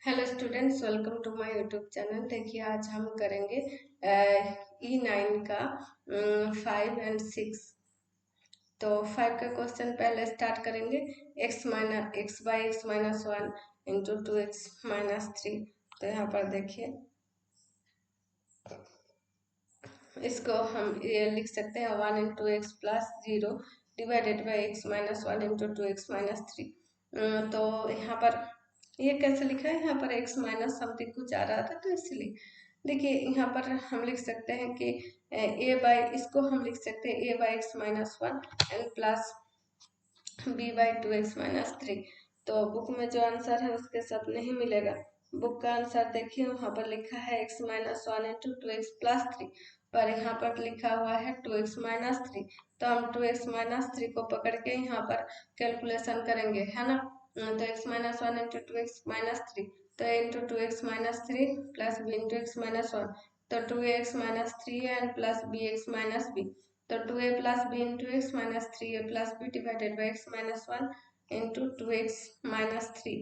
Hello students, welcome to my YouTube channel. देखिए आज हम करेंगे E9 का 5 और 6। तो 5 का क्वेश्चन पहले स्टार्ट करेंगे। x by x minus 1 into 2x minus 3। तो यहाँ पर देखिए इसको हम ये लिख सकते हैं 1 into x plus 0 divided by x minus 1 into 2x minus 3। तो यहाँ पर ये कैसे लिखा है, यहाँ पर x माइनस समथिंग कुछ आ रहा था तो इसलिए देखिए यहाँ पर हम लिख सकते हैं कि इसको हम लिख सकते हैं a by x minus 1 and plus b by 2x minus 3। तो बुक में जो आंसर है उसके साथ नहीं मिलेगा। बुक का आंसर देखिए वहाँ पर लिखा है x minus 1 into 2x plus 3, पर यहाँ पर लिखा हुआ है 2x माइनस 3। तो हम 2x माइनस 3 को पकड़ के यहाँ पर कैलकुलेशन करेंगे, है ना। तो x minus 1 into 2x minus 3, तो into 2x minus 3 plus b into x minus 1, तो 2x minus 3 and plus bx minus b। तो 2a plus b into x minus 3a plus b divided by x minus 1 into 2x minus 3।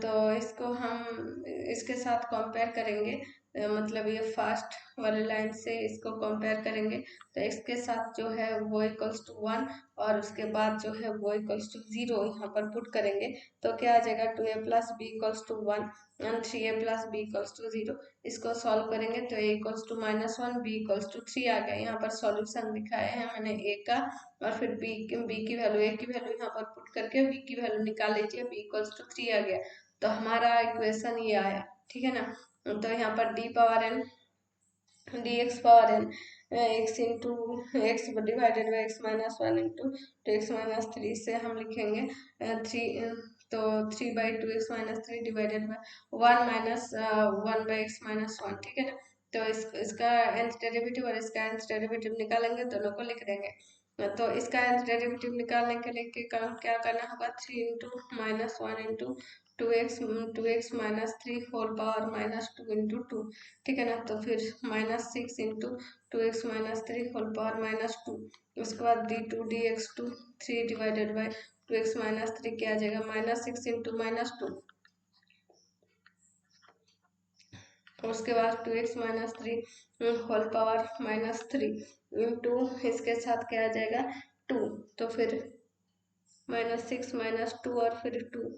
तो इसको हम इसके साथ compare करेंगे, मतलब ये फर्स्ट वाले लाइन से इसको कंपेयर करेंगे। तो x के साथ जो है वो इक्वल्स टू 1 और उसके बाद जो है वो इक्वल्स टू 0 यहाँ पर पुट करेंगे। तो क्या आ जाएगा 2a plus b equals to 1 and 3a plus b equals to 0। इसको सॉल्व करेंगे तो a equals to minus 1 b equals to 3 आ गया। यहाँ पर सॉल्यूशन दिखाया है मैंने a का, और फिर b की वैल्यू a की वैल्यू यहाँ पर पुट करके b की वैल्यू निकाल लीजिए, b इक्वल्स टू 3 आ गया। तो हमारा इक्वेशन ये आया, ठीक है ना। तो यहाँ पर d power n dx power n x into x divided by x minus 1 into 2x minus 3 से हम लिखेंगे 3, तो 3 by 2x minus 3 divided by 1 minus 1 by x minus 1, ठीक है ना। तो इसका nth डेरिवेटिव और इसका nth डेरिवेटिव निकालेंगे, दोनों को लिख देंगे। तो इसका nth डेरिवेटिव निकालने के लिए क्या करना होगा, 3 into minus 1 into 2x minus 3 whole power minus 2 into 2, ठीक है ना। तो फिर minus 6 into 2x minus 3 whole power minus 2। उसके बाद d2 dx2 3 divided by 2x minus 3 क्या आ जाएगा, माइनस 6 इंटू माइनस 2। उसके बाद 2x minus 3 whole power minus 3 into इसके साथ क्या आ जाएगा 2। तो फिर माइनस 6 माइनस 2 और फिर 2,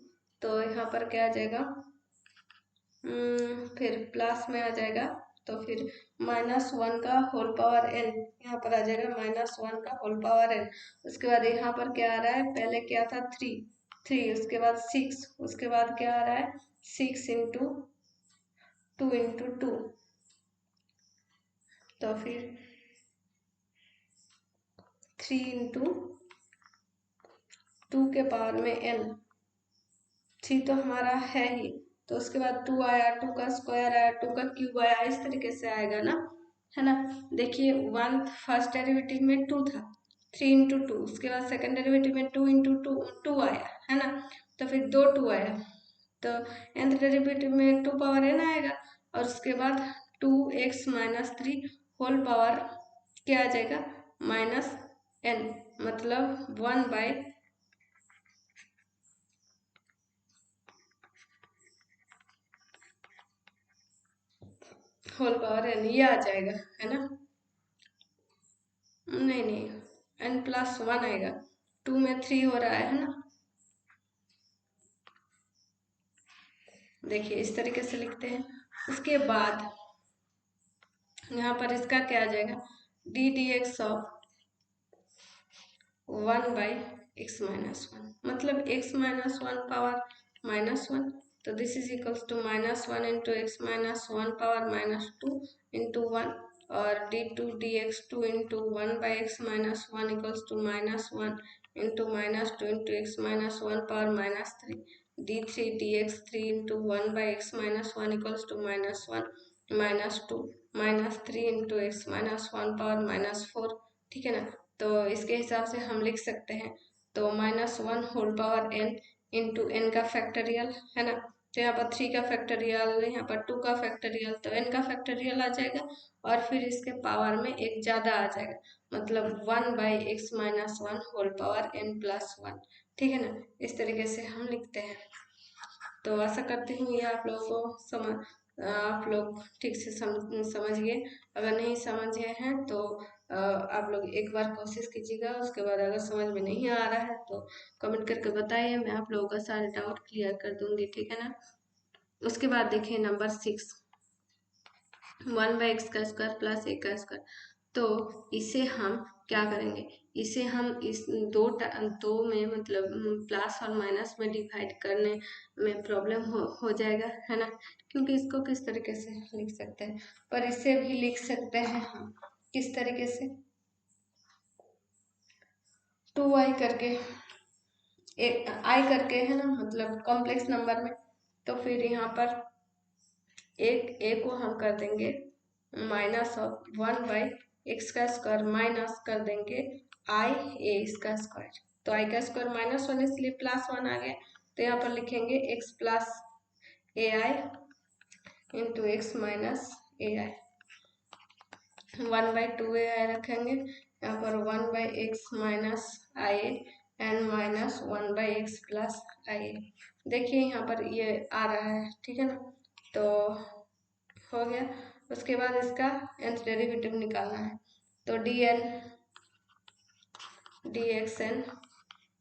तो यहाँ पर क्या आ जाएगा, फिर प्लस में आ जाएगा। तो फिर माइनस 1 का होल पावर n यहाँ पर आ जाएगा, माइनस 1 का होल पावर n। उसके बाद यहाँ पर क्या आ रहा है, पहले क्या था 3, उसके बाद 6, उसके बाद क्या आ रहा है 6 इंटू 2 इंटू 2। तो फिर 3 इंटू 2 के पावर में n, 3 तो हमारा है ही, तो उसके बाद 2 आया, 2 का स्क्वायर आया, 2 का क्यूब आया, इस तरीके से आएगा ना, है ना। देखिए 1 फर्स्ट डेरिवेटिव में 2 था, 3 इंटू 2, उसके बाद सेकंड डेरिवेटिव में 2 इंटू 2 आया, है ना। तो फिर 2 2 आया, तो nth डेरिवेटिव में 2 पावर n आएगा, और उसके बाद 2x माइनस 3 होल पावर क्या आ जाएगा, माइनस n, मतलब 1 बाई होल पावर n, ये आ जाएगा, है ना। नहीं, n प्लस 1 आएगा, 2 में 3 हो रहा है ना। देखिए इस तरीके से लिखते हैं। उसके बाद यहाँ पर इसका क्या आ जाएगा, d d x of 1 by x minus 1, मतलब x माइनस 1 पावर माइनस 1। तो this is equals to minus 1 into x minus 1 power minus 2 into 1, और d2 dx2 into 1 by x minus 1 equals to minus 1 into minus 2 into x minus 1 power minus 3, d3 dx3 into 1 by x minus 1 equals to minus 1 minus 2 minus 3 into x minus 1 power minus 4, ठीक है ना। तो इसके हिसाब से हम लिख सकते हैं, तो minus 1 whole power n into n का फैक्टोरियल, है ना। तो यहाँ पर 3 का फैक्टोरियल, यहाँ पर 2 का फैक्टोरियल, तो n का फैक्टोरियल आ जाएगा, और फिर इसके पावर में एक ज़्यादा आ जाएगा, मतलब 1 by x minus 1 whole power n plus 1, ठीक है ना। इस तरीके से हम लिखते हैं। तो आशा करती हूँ ये आप लोगों को आप लोग ठीक से समझ गए। अगर नहीं समझे हैं तो आप लोग एक बार कोशिश कीजिएगा, उसके बाद अगर समझ में नहीं आ रहा है तो कमेंट करके बताइए, मैं आप लोगों का सारे डाउट क्लियर कर दूंगी, ठीक है ना। उसके बाद देखिए नंबर 6, 1/x का स्क्वायर प्लस a का स्क्वायर। तो इसे हम क्या करेंगे, इसे हम इस दो में मतलब प्लस और माइनस में डिवाइड करने में प्रॉब्लम हो जाएगा, है ना। क्योंकि इसको किस तरीके से लिख सकते हैं, पर इसे भी लिख सकते हैं हम किस तरीके से, 2i करके, आई करके, है ना, मतलब कॉम्प्लेक्स नंबर में। तो फिर यहाँ पर एक को हम कर देंगे माइनस ऑफ 1/x का स्क्वायर माइनस कर देंगे आई ए इसका स्क्वायर। तो आई का स्क्वायर -1 इसलिए +1 आ गया। तो यहाँ पर लिखेंगे x plus a i into x minus a i, 1/2ai रखेंगे यहाँ पर 1/x minus i and minus 1/x plus i. देखिए यहाँ पर ये आ रहा है, ठीक है ना। तो हो गया। उसके बाद इसका nth डेरिवेटिव निकालना है। तो dn dxn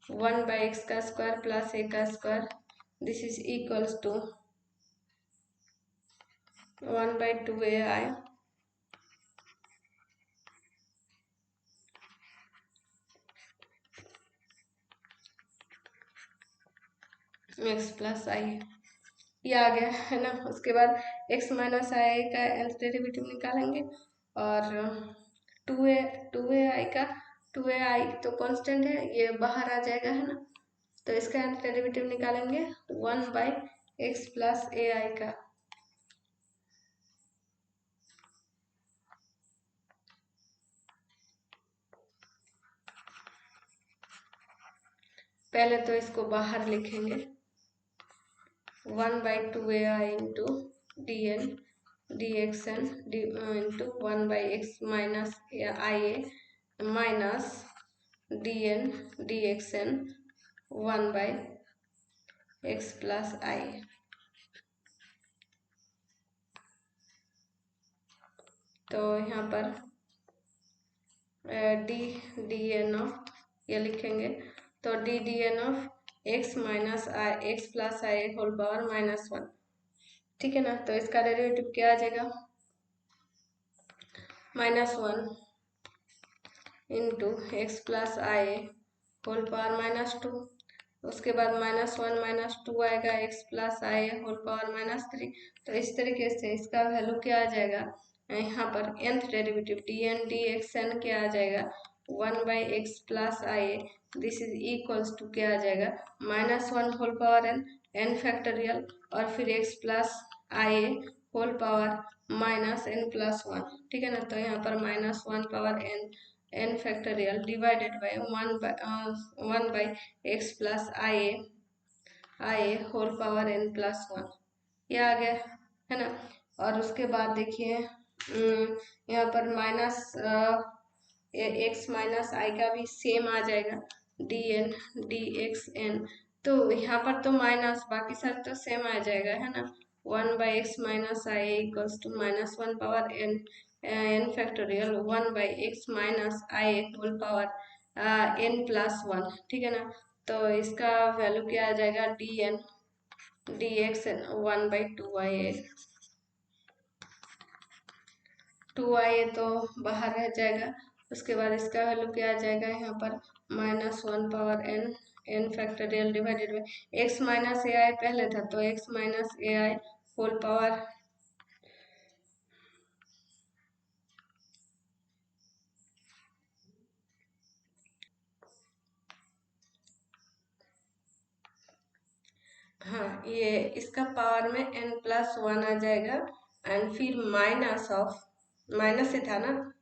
1/x का स्क्वायर प्लस a का square, this is equals to 1/2ai x plus i, ये आ गया, है ना। उसके बाद x माइनस आई का nth डेरिवेटिव निकालेंगे और 2ai का 2ai तो कांस्टेंट है, ये बाहर आ जाएगा, है ना। तो इसका nth डेरिवेटिव निकालेंगे 1/x प्लस ए आई का। पहले तो इसको बाहर लिखेंगे 1/2ai into d n d x n into 1/x minus i a minus d n d x n 1/x plus i. तो यहाँ पर डी एन ऑफ ये लिखेंगे, तो d n of x minus i x plus i whole power -1, ठीक है ना। तो इसका डेरिवेटिव क्या आ जाएगा, -1 into x plus i whole power -2। उसके बाद -1 -2 आएगा, x plus i whole power -3। तो इस तरीके से इसका वैल्यू क्या आ जाएगा, यहाँ पर nth derivative d n d x n क्या आ जाएगा 1/x plus i, this is equals to क्या आ जाएगा -1 होल पावर n फैक्टोरियल और फिर x plus i whole power -n+1, ठीक है ना। तो यहाँ पर -1 power n factorial divided by 1/x plus i whole power n+1, ये आ गया, है ना। और उसके बाद देखिए यहाँ पर x माइनस आई का भी सेम आ जाएगा d n d x n. तो यहाँ पर तो माइनस, बाकी सब तो सेम आ जाएगा, है ना। 1/x minus i equals to -1 power n factorial 1/x minus i whole power n+1, ठीक है ना। तो इसका वैल्यू क्या आ जाएगा d n d x n 1/2ai, 2ai तो बाहर रह जाएगा। उसके बाद इसका वैल्यू क्या आ जाएगा यहाँ पर -1 power n factorial divided by x minus a i पहले था, तो x minus a i whole power हाँ, ये इसका पावर में n+1 आ जाएगा एंड फिर माइनस से था ना,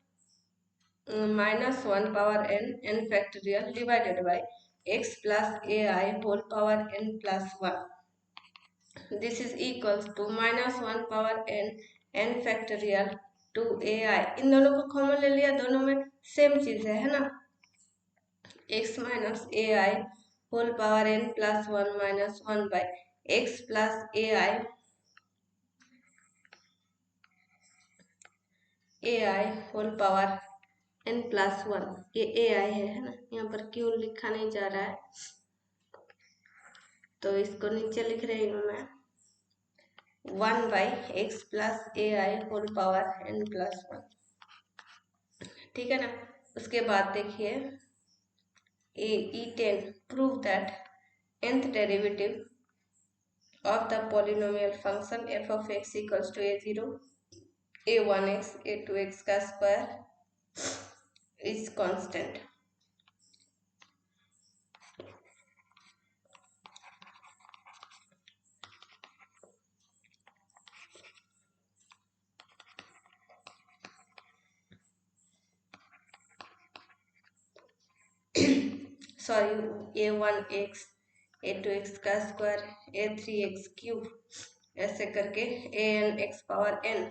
-1 power n factorial divided by x plus a i whole power n+1, this is equals to -1 power n factorial two a i. इन दोनों को कॉमन ले लिया, दोनों में सेम चीज है ना। x minus a i whole power n+1 -1/x x plus a i whole power n plus 1, ये ए आई है ना, यहाँ पर क्यों लिखा नहीं जा रहा है, तो इसको नीचे लिख रही हूँ मैं 1/x plus a i whole power n plus 1, ठीक है ना। उसके बाद देखिए E10 prove that nth derivative of the polynomial function f of x equals to a0 a1x a2x का square is constant। Sorry a1x a2x का square a3x cube ऐसे करके an x power n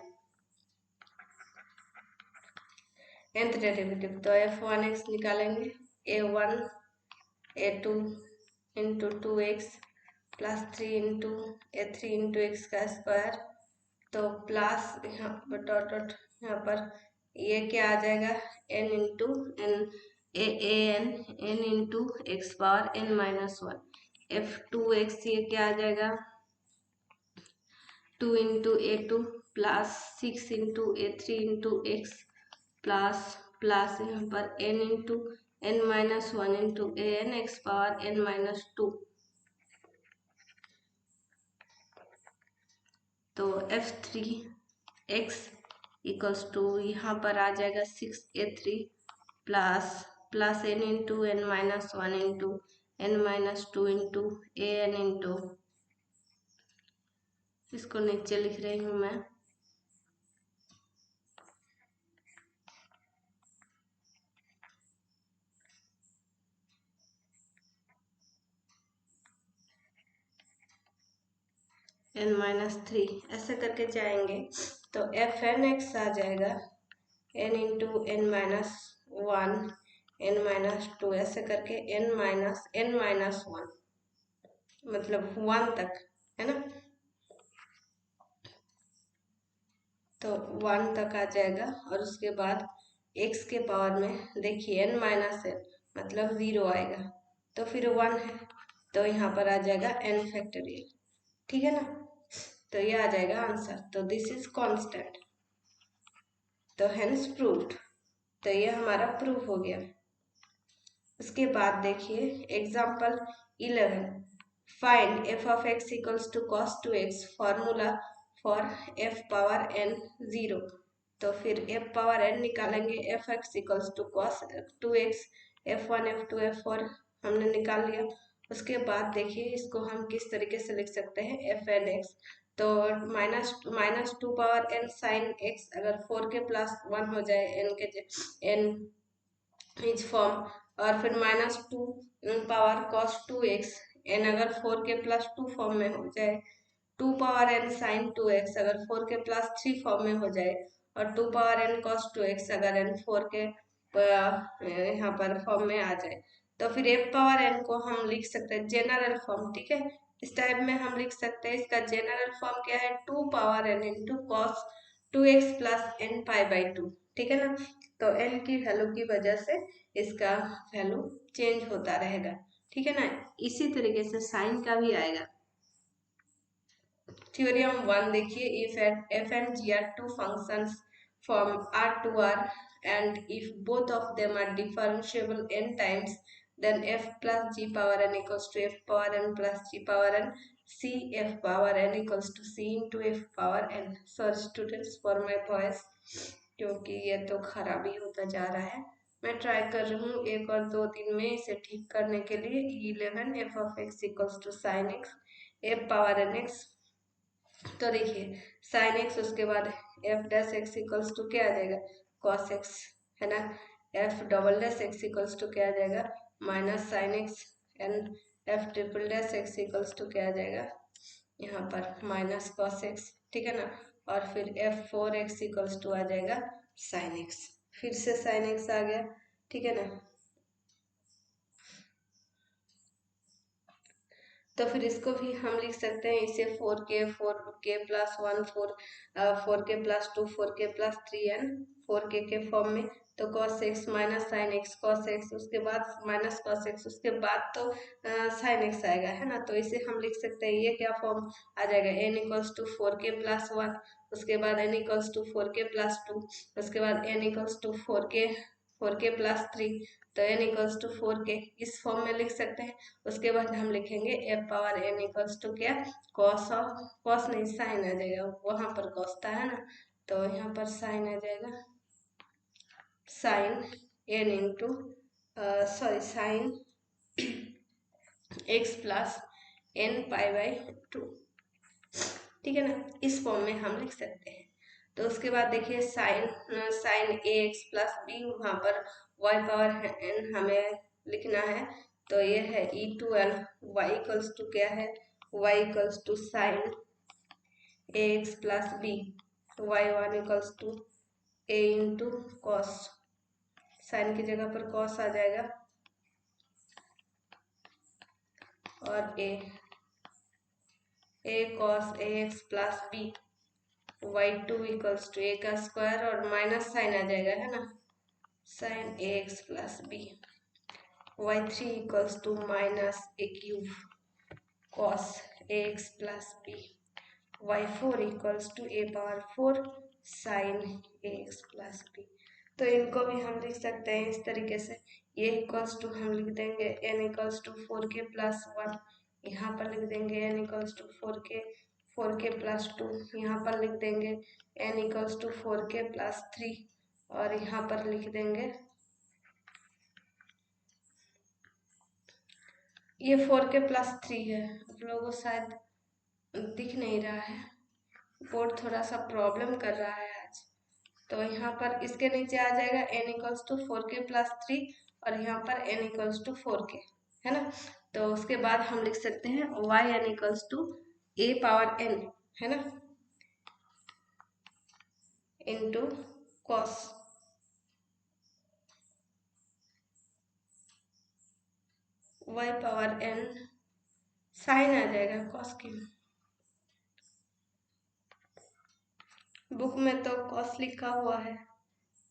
nth derivative, तो f1x निकालेंगे a1 a2 into 2x plus 3 into a3 into x का square, तो plus यहाँ पर डॉट डॉट यहाँ पर ये क्या आ जाएगा n into n n into x power n minus 1 f2x, ये क्या आ जाएगा 2 into a2 plus 6 into a3 into x plus plus यहाँ पर n into n minus 1 into an x power n minus 2, तो f3x इक्वल्स टू यहाँ पर आ जाएगा 6a3 plus plus n into n minus 1 into n minus 2 into an into, इसको नीचे लिख रही हूँ मैं n माइनस 3, ऐसे करके जाएंगे तो fn(x) आ जाएगा n into n minus 1 n minus 2, ऐसे करके n माइनस 1 मतलब 1 तक है ना, तो 1 तक आ जाएगा। और उसके बाद x के पावर में देखिए n माइनस n मतलब 0 आएगा, तो फिर 1 है तो यहाँ पर आ जाएगा n फैक्टोरियल, ठीक है ना, तो ये आ जाएगा आंसर। तो दिस इज कांस्टेंट, तो हेंस प्रूव्ड, तो ये हमारा प्रूफ हो गया। उसके बाद देखिए example 11, find f of x equals to cos 2x, formula for f power n 0, तो फिर f पावर n निकालेंगे f(x) equals to cos 2x, f1 f2 f4 हमने निकाल लिया। उसके बाद देखिए इसको हम किस तरीके से लिख सकते हैं fn(x), तो minus 2 power n sine x, अगर 4 के प्लस 1 हो जाए n के n इज फॉर्म, और फिर minus 2 power cos 2x n अगर 4 के प्लस 2 फॉर्म में हो जाए, 2 पावर n साइन 2x अगर 4 के प्लस 3 फॉर्म में हो जाए, और 2 पावर n cos 2x अगर n 4 के यहाँ पर फॉर्म में आ जाए, तो फिर f पावर n को हम लिख सकते हैं जनरल फॉर्म, ठीक है। इस टाइप में हम लिख सकते हैं, इसका जनरल फॉर्म क्या है 2 power n into cos 2x plus n pi by 2, ठीक है ना, तो n की वैल्यू की वजह से इसका वैल्यू चेंज होता रहेगा, ठीक है ना। इसी तरीके से साइन का भी आएगा। थ्योरम 1 देखिए, if f and g are two functions from R to R and if both of them are differentiable n times, then f plus g power n equals to f power n plus g power n, c f power n equals to c into f power n। Sir students for my voice, क्योंकि ये तो खराबी होता जा रहा है, मैं try कर रही हूँ 1 और 2 दिन में इसे ठीक करने के लिए। 11 f of x equals to sine x f power n x, तो देखिए साइन एक्स, उसके बाद f dash x equals to क्या आ जाएगा कॉस एक्स, है ना, f double dash x equals to क्या आ जाएगा minus sine x, and f triple dash x equals to क्या आ जाएगा यहाँ पर माइनस कॉस एक्स, ठीक है ना, और फिर एफ 4x इक्वल्स टू आ जाएगा साइन एक्स, फिर से साइन एक्स आ गया, ठीक है ना। तो फिर इसको भी हम लिख सकते हैं इसे 4k plus 1 4k plus 2 4k plus 3 and 4k के फॉर्म में। तो cos x minus sine x cos x, उसके बाद माइनस cos x, उसके बाद तो साइन x आएगा, है ना। तो इसे हम लिख सकते हैं, ये क्या फॉर्म आ जाएगा, n equals to 4k plus 1, उसके बाद n equals to 4k plus 2, उसके बाद n equals to 4k plus 3, तो n इक्वल्स टू 4k इस फॉर्म में लिख सकते हैं। उसके बाद हम लिखेंगे f power n equals to क्या, कॉस नहीं साइन आ जाएगा, वहां पर कॉस था, है ना, तो यहाँ पर साइन आ जाएगा, sine n into sorry sine x plus n pi by 2, ठीक है ना, इस फॉर्म में हम लिख सकते हैं। तो उसके बाद देखिए sign a x plus B, वहां पर y पावर n हमें लिखना है, तो ये है e2n, y इक्वल्स टू क्या है, y equals to sine a x plus b, y1 equals to a into cos, sine की जगह पर कॉस आ जाएगा, और a cos a x plus b, y2 equals to a का स्क्वायर और माइनस साइन आ जाएगा, है ना, sine a x plus b, y3 equals to minus a cube cos a x plus b, y4 equals to a power 4 sine a x plus B. तो इनको भी हम लिख सकते हैं इस तरीके से, ये इक्वल्स टू हम लिख देंगे n equals to 4k plus 1, यहाँ पर लिख देंगे n equals to 4k plus 2, यहाँ पर लिख देंगे n equals to 4k plus 3, और यहाँ पर लिख देंगे ये 4k प्लस 3 है, आप लोगों को शायद दिख नहीं रहा है, बोर्ड थोड़ा सा प्रॉब्लम कर रहा है आज। तो यहाँ पर इसके नीचे आ जाएगा n equals to 4k plus 3, और यहाँ पर n इक्वल्स टू 4k, है ना। तो उसके बाद हम लिख सकते हैं y n equals to a power n, है ना, into cos y power n, sine आ जाएगा कॉस की, बुक में तो कॉस लिखा हुआ है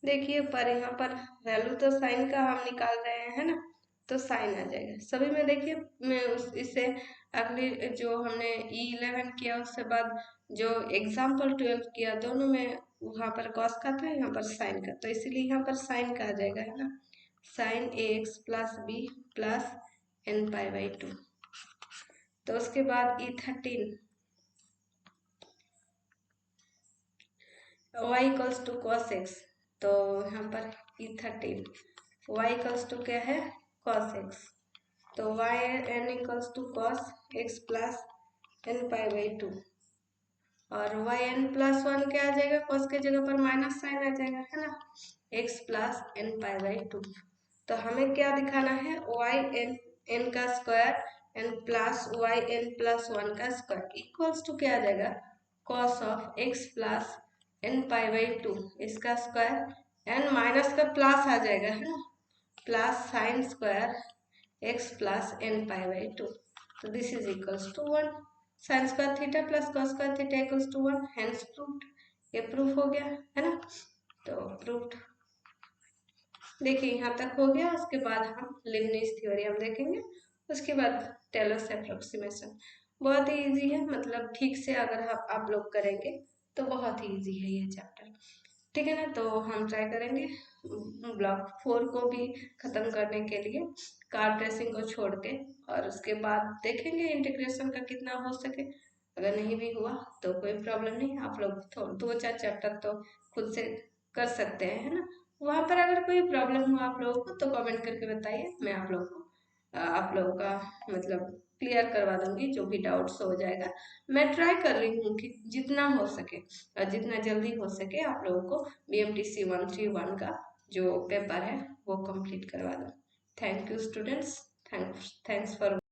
देखिए, पर यहाँ पर वैल्यू तो साइन का हम निकाल रहे हैं, है ना, तो साइन आ जाएगा सभी में। देखिए मैं इससे अगली जो हमने E11 किया, उसके बाद जो एग्जाम्पल 12 किया, दोनों में वहाँ पर कॉस का था, यहाँ पर साइन का, तो इसीलिए यहाँ पर साइन का आ जाएगा, है ना, sine a x plus b plus n pi by 2। तो उसके बाद E13 y equals to cos x, तो यहाँ पर E13 y इक्वल्स टू क्या है, कॉस एक्स, तो y n equals to cos x plus n pi by 2, और y n प्लस 1 क्या आ जाएगा, कॉस के जगह पर माइनस साइन आ जाएगा, है ना, x plus n pi by 2। तो हमें क्या दिखाना है, y n का square n plus y n plus 1 का स्क्वायर इक्वल्स टू क्या आ जाएगा, cos of x plus n pi by 2, इसका स्क्वायर n माइनस का प्लस आ जाएगा, है ना, plus sine square x plus n pi by 2, तो this is equals to 1, sine square theta plus cos square theta equals to 1, hence proved, ये proof हो गया, है ना, तो प्रूव्ड। देखिए यहाँ तक हो गया, उसके बाद हम लिबनिज थ्योरम देखेंगे, उसके बाद टेलर्स अप्रोक्सीमेशन। बहुत ही इजी है, मतलब ठीक से अगर आप लोग करेंगे तो बहुत ही इजी है ये चैप्टर, ठीक है ना। तो हम ट्राई करेंगे ब्लॉक 4 को भी खत्म करने के लिए, कार ट्रेसिंग को छोड़ के, और उसके बाद देखेंगे इंटीग्रेशन का कितना हो सके, अगर नहीं भी हुआ तो कोई प्रॉब्लम नहीं, आप लोग तो 2-4 चैप्टर तो खुद से कर सकते हैं, है ना। वहाँ पर अगर कोई प्रॉब्लम हो आप लोगों को तो कमेंट करके बताइए, मैं आप लोगों को आप लोगों का मतलब क्लियर करवा दूंगी, जो भी डाउट्स हो जाएगा। मैं ट्राई कर रही हूँ कि जितना हो सके और जितना जल्दी हो सके आप लोगों को BMTC 131 का जो पेपर है वो कंप्लीट करवा दूँ। Thank you students, thanks for